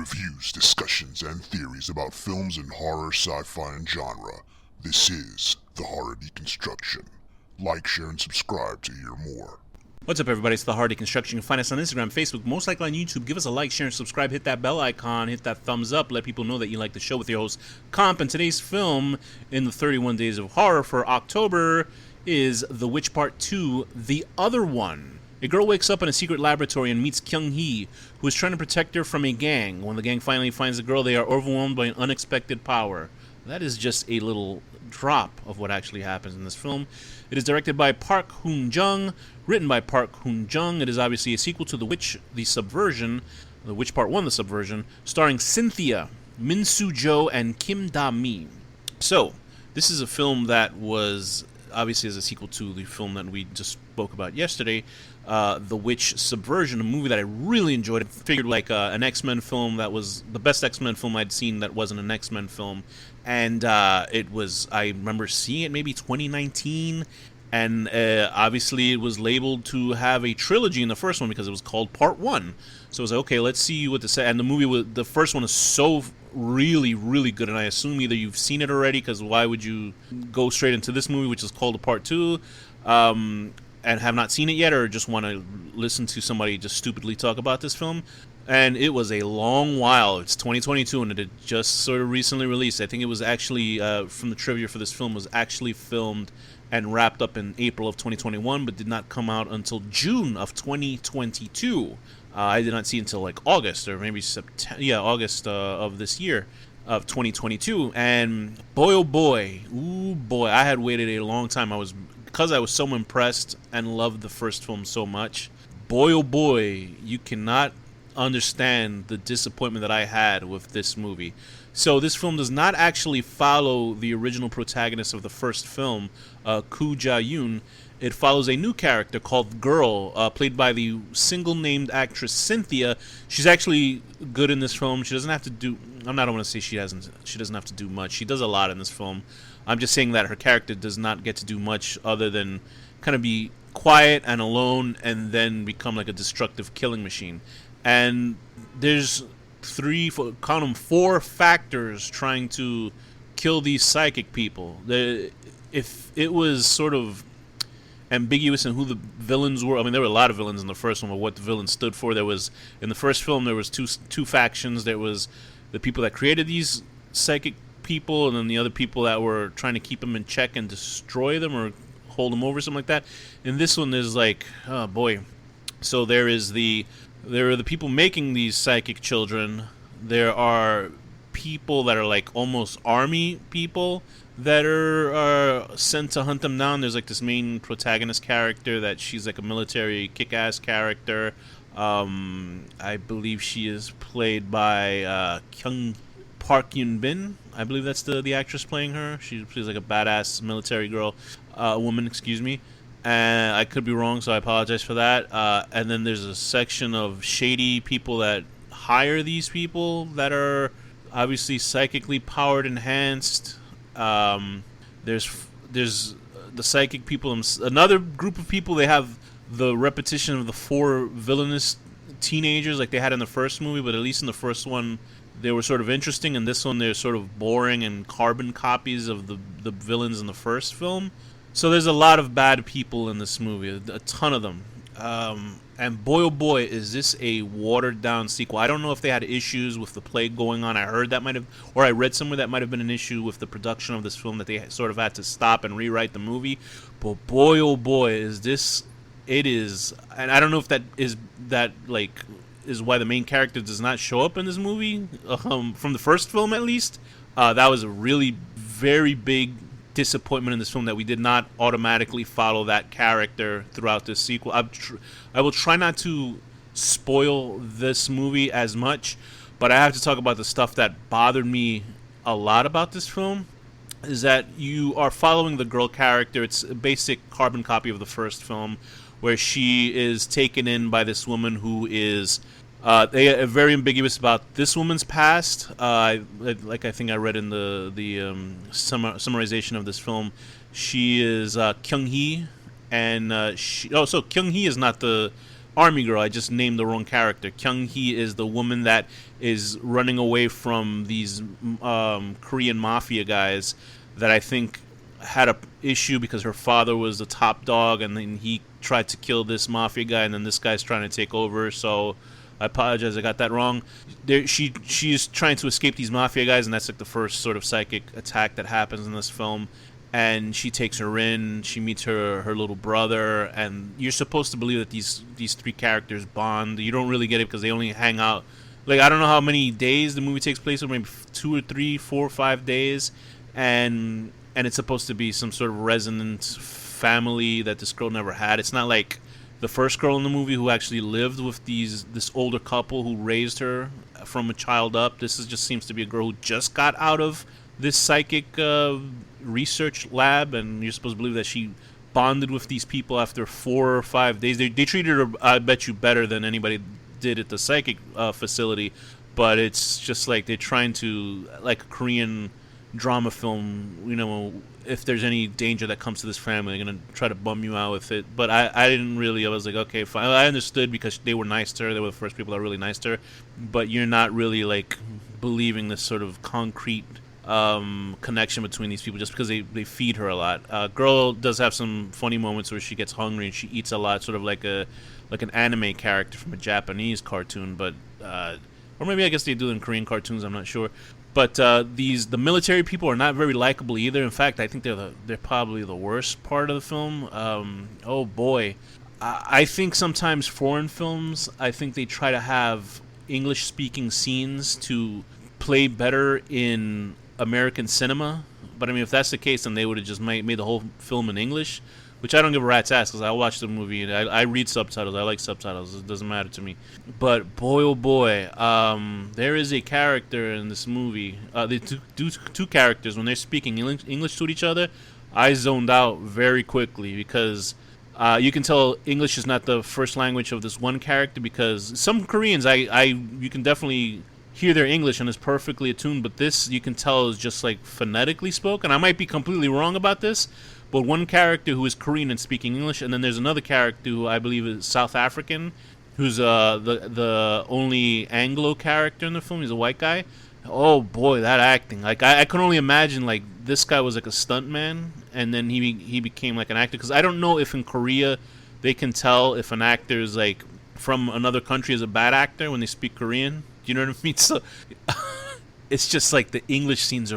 reviews, discussions, and theories about films in horror, sci-fi, and genre. This is The Horror Deconstruction. Like, share, and subscribe to hear more. What's up, everybody? It's The Horror Deconstruction. You can find us on Instagram, Facebook, most likely on YouTube. Give us a like, share, and subscribe. Hit that bell icon. Hit that thumbs up. Let people know that you like the show with your host, Comp. And today's film in the 31 Days of Horror for October is The Witch Part 2, The Other One. A girl wakes up in a secret laboratory and meets Kyung-hee, who is trying to protect her from a gang. When the gang finally finds the girl, they are overwhelmed by an unexpected power. That is just a little drop of what actually happens in this film. It is directed by Park Hoon-jung, written by Park Hoon-jung. It is obviously a sequel to The Witch, The Subversion, The Witch Part 1, The Subversion, starring Cynthia, Min Soo-jo, and Kim Da-mi. So, this is a film that was obviously as a sequel to the film that we just spoke about yesterday, The Witch Subversion, a movie that I really enjoyed. It figured like an X-Men film that was the best X-Men film I'd seen that wasn't an X-Men film. And it was, I remember seeing it maybe 2019, and obviously it was labeled to have a trilogy in the first one because it was called Part 1. So I was like, okay, let's see what this, and the movie was, the first one is so really, really good, and I assume either you've seen it already, because why would you go straight into this movie, which is called a Part 2, and have not seen it yet, or just want to listen to somebody just stupidly talk about this film. And it was a long while. It's 2022, and it had just sort of recently released. I think it was actually, from the trivia for this film, was actually filmed and wrapped up in April of 2021, but did not come out until June of 2022. I did not see it until like August, or maybe September, August of this year, of 2022. And boy, oh boy, ooh boy, I had waited a long time. Because I was so impressed and loved the first film so much. Boy, oh boy, you cannot understand the disappointment that I had with this movie. So this film does not actually follow the original protagonist of the first film, Koo Ja-yoon. It follows a new character called Girl, played by the single-named actress Cynthia. She's actually good in this film. She doesn't have to do. I don't want to say she doesn't have to do much. She does a lot in this film. I'm just saying that her character does not get to do much other than kind of be quiet and alone, and then become like a destructive killing machine. And there's four factors trying to kill these psychic people. If it was sort of ambiguous in who the villains were. I mean, there were a lot of villains in the first one, but what the villain stood for. There was, in the first film, there was two factions. There was the people that created these psychic people, and then the other people that were trying to keep them in check and destroy them or hold them over, something like that. In this one, there's like, oh boy. So there are the people making these psychic children. There are people that are like almost army people that are sent to hunt them down. There's like this main protagonist character that she's like a military kick-ass character. I believe she is played by Park Yoon-bin. I believe that's the actress playing her. She plays like a badass military woman, excuse me. And I could be wrong, so I apologize for that. And then there's a section of shady people that hire these people that are obviously psychically powered, enhanced. There's the psychic people. Another group of people, they have the repetition of the four villainous teenagers like they had in the first movie, but at least in the first one they were sort of interesting. In this one, they're sort of boring and carbon copies of the villains in the first film. So there's a lot of bad people in this movie, a ton of them. And boy, oh boy, is this a watered-down sequel. I don't know if they had issues with the plague going on. I heard that might have, or I read somewhere that might have been an issue with the production of this film, that they sort of had to stop and rewrite the movie. But boy, oh boy, is this, it is, and I don't know if that is why the main character does not show up in this movie, from the first film at least. That was a really very big disappointment in this film, that we did not automatically follow that character throughout this sequel. I will try not to spoil this movie as much, but I have to talk about the stuff that bothered me a lot about this film. Is that you are following the girl character. It's a basic carbon copy of the first film, where she is taken in by this woman who is they are very ambiguous about this woman's past. I think I read in the summarization of this film, she is Kyung-hee, and so Kyung-hee is not the army girl. I just named the wrong character. Kyung Hee is the woman that is running away from these Korean mafia guys that I think had a issue because her father was the top dog, and then he tried to kill this mafia guy, and then this guy's trying to take over. So I apologize, I got that wrong. She's trying to escape these mafia guys, and that's like the first sort of psychic attack that happens in this film. And she takes her in. She meets her little brother, and you're supposed to believe that these three characters bond. You don't really get it because they only hang out. Like, I don't know how many days the movie takes place, or maybe 2 or 3, 4 or 5 days, and it's supposed to be some sort of resonant family that this girl never had. It's not like the first girl in the movie who actually lived with this older couple who raised her from a child up. This just seems to be a girl who just got out of this psychic research lab, and you're supposed to believe that she bonded with these people after 4 or 5 days. They treated her, I bet you, better than anybody did at the psychic facility, but it's just like they're trying to, like a Korean drama film, you know, if there's any danger that comes to this family, they're going to try to bum you out with it. But I didn't really, I was like, okay, fine. I understood because they were nice to her. They were the first people that were really nice to her. But you're not really, like, believing this sort of concrete connection between these people just because they feed her a lot. Girl does have some funny moments where she gets hungry and she eats a lot, sort of like an anime character from a Japanese cartoon, but or maybe I guess they do in Korean cartoons, I'm not sure. But the military people are not very likable either. In fact, I think they're probably the worst part of the film. Oh boy, I think sometimes foreign films, I think they try to have English speaking scenes to play better in American cinema. But I mean, if that's the case, then they would have just made the whole film in English, which I don't give a rat's ass because I watch the movie and I read subtitles. I like subtitles. It doesn't matter to me. But boy, oh boy, there is a character in this movie. The two characters, when they're speaking English to each other, I zoned out very quickly because you can tell English is not the first language of this one character, because some Koreans, you can definitely hear their English and it's perfectly attuned, but this you can tell is just like phonetically spoken. I might be completely wrong about this, but one character who is Korean and speaking English, and then there's another character who I believe is South African, who's the only Anglo character in the film. He's a white guy. Oh boy, that acting! Like I can only imagine like this guy was like a stuntman, and then he became like an actor. Because I don't know if in Korea they can tell if an actor is like from another country is a bad actor when they speak Korean. Do you know what I mean? So it's just like the English scenes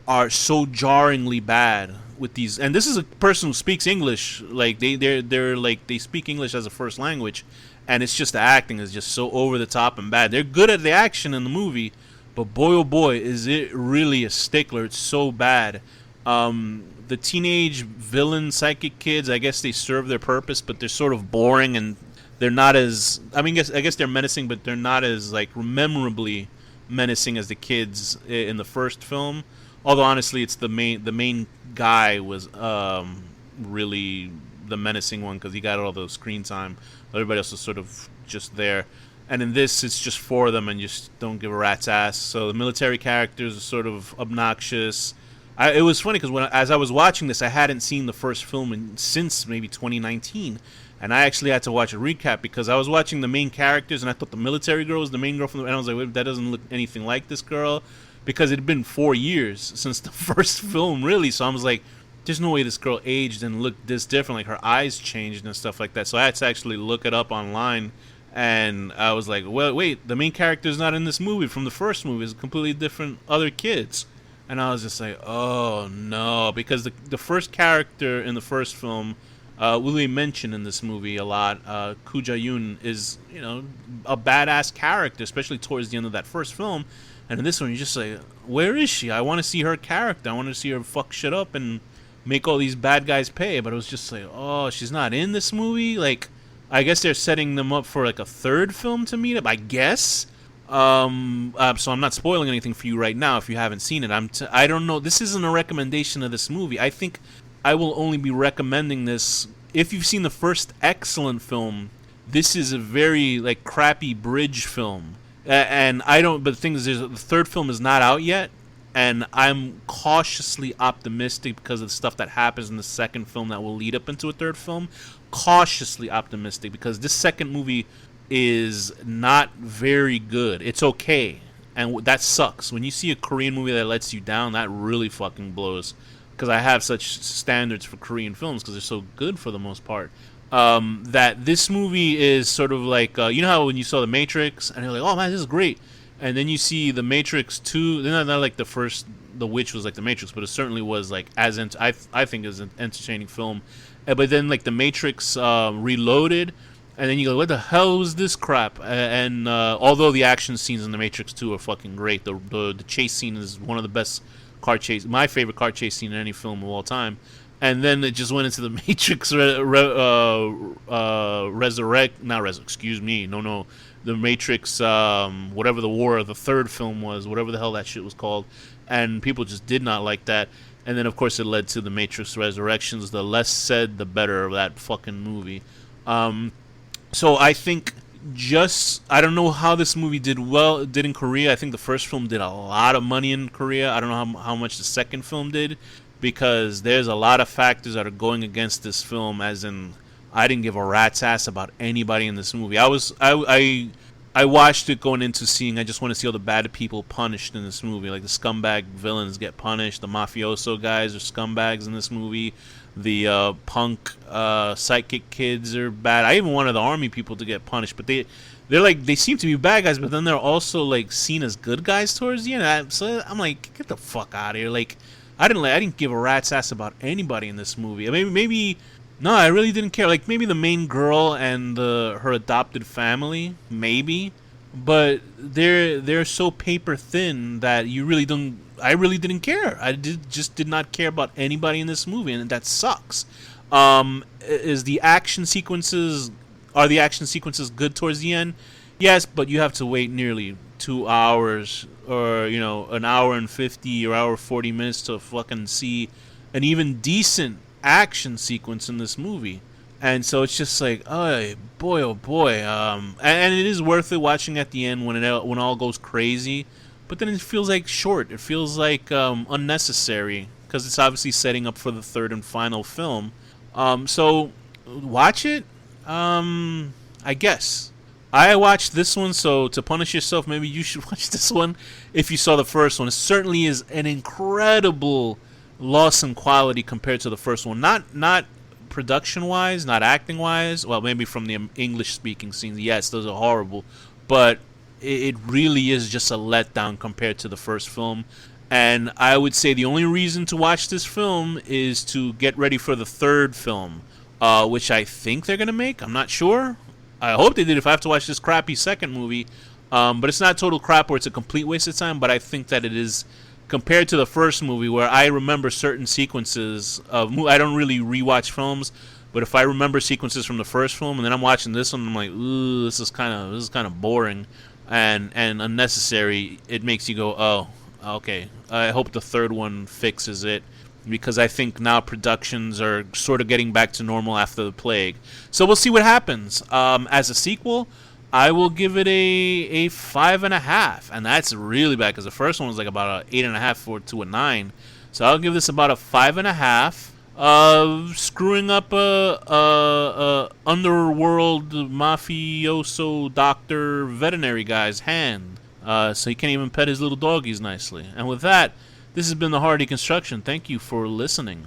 are so jarringly bad with these, and this is a person who speaks English. Like they're like they speak English as a first language, and it's just the acting is just so over the top and bad. They're good at the action in the movie, but boy oh boy is it really a stickler. It's so bad. The teenage villain psychic kids, I guess they serve their purpose, but they're sort of boring and they're not as, I guess they're menacing, but they're not as like memorably menacing as the kids in the first film. Although honestly, it's the main guy was really the menacing one because he got all the screen time. Everybody else was sort of just there. And in this, it's just 4 of them, and you just don't give a rat's ass. So the military characters are sort of obnoxious. It was funny because as I was watching this, I hadn't seen the first film since maybe 2019. And I actually had to watch a recap because I was watching the main characters, and I thought the military girl was the main girl and I was like, wait, that doesn't look anything like this girl. Because it had been 4 years since the first film, really. So I was like, there's no way this girl aged and looked this different. Like, her eyes changed and stuff like that. So I had to actually look it up online. And I was like, well, wait, the main character's not in this movie from the first movie. It's completely different other kids. And I was just like, oh, no. Because the first character in the first film, we mentioned in this movie a lot, Koo Ja-yoon is, a badass character, especially towards the end of that first film. And in this one, you're just like, where is she? I want to see her character. I want to see her fuck shit up and make all these bad guys pay. But it was just like, oh, she's not in this movie? Like, I guess they're setting them up for like a third film to meet up, I guess. So I'm not spoiling anything for you right now if you haven't seen it. I don't know. This isn't a recommendation of this movie. I think I will only be recommending this if you've seen the first excellent film. This is a very like crappy bridge film. And I don't. But the thing is, the third film is not out yet, and I'm cautiously optimistic because of the stuff that happens in the second film that will lead up into a third film. Cautiously optimistic because this second movie is not very good. It's okay, and that sucks. When you see a Korean movie that lets you down, that really fucking blows. Because I have such standards for Korean films because they're so good for the most part. That this movie is sort of like you know how when you saw The Matrix and you're like, oh man, this is great. And then you see The Matrix 2. They're not like the first, The Witch was like The Matrix, but it certainly was like I think is an entertaining film. But then like The Matrix Reloaded, and then you go, what the hell was this crap? And although the action scenes in The Matrix 2 are fucking great, the chase scene is one of the best car chase, my favorite car chase scene in any film of all time. And then it just went into The Matrix The Matrix, whatever the war of the third film was, whatever the hell that shit was called, and people just did not like that. And then, of course, it led to The Matrix Resurrections. The less said, the better of that fucking movie. So I think I don't know how this movie did in Korea. I think the first film did a lot of money in Korea. I don't know how much the second film did, because there's a lot of factors that are going against this film, as in I didn't give a rat's ass about anybody in this movie. I watched it going into seeing, I just want to see all the bad people punished in this movie. Like the scumbag villains get punished. The mafioso guys are scumbags in this movie. The punk sidekick kids are bad. I even wanted the army people to get punished, but they seem to be bad guys, but then they're also like seen as good guys towards the end. So I'm like, get the fuck out of here. Like, I didn't give a rat's ass about anybody in this movie. Maybe no, I really didn't care. Like maybe the main girl and her adopted family, maybe, but they're so paper thin that you really don't. I really didn't care. I did not care about anybody in this movie, and that sucks. Are the action sequences good towards the end? Yes, but you have to wait nearly 2 hours, or an hour and 50 or hour 40 minutes to fucking see an even decent action sequence in this movie. And so it's just like, oh boy, and it is worth it watching at the end when it all goes crazy. But then it feels like short. It feels like unnecessary because it's obviously setting up for the third and final film. So watch it. I guess I watched this one, so to punish yourself, maybe you should watch this one if you saw the first one. It certainly is an incredible loss in quality compared to the first one. Not production-wise, not acting-wise. Well, maybe from the English-speaking scenes, yes, those are horrible. But it really is just a letdown compared to the first film. And I would say the only reason to watch this film is to get ready for the third film, which I think they're going to make. I'm not sure. I hope they did if I have to watch this crappy second movie. But it's not total crap or it's a complete waste of time. But I think that it is, compared to the first movie, where I remember certain sequences of... I don't really rewatch films, but if I remember sequences from the first film and then I'm watching this one, I'm like, ooh, this is kind of boring and unnecessary. It makes you go, oh, okay. I hope the third one fixes it, because I think now productions are sort of getting back to normal after the plague. So we'll see what happens. As a sequel, I will give it a 5.5, and that's really bad because the first one was like about a 8.5 to a 9. So I'll give this about a 5.5. Screwing up a underworld mafioso doctor veterinary guy's hand, so he can't even pet his little doggies nicely. And with that, this has been the Hard Deconstruction. Thank you for listening.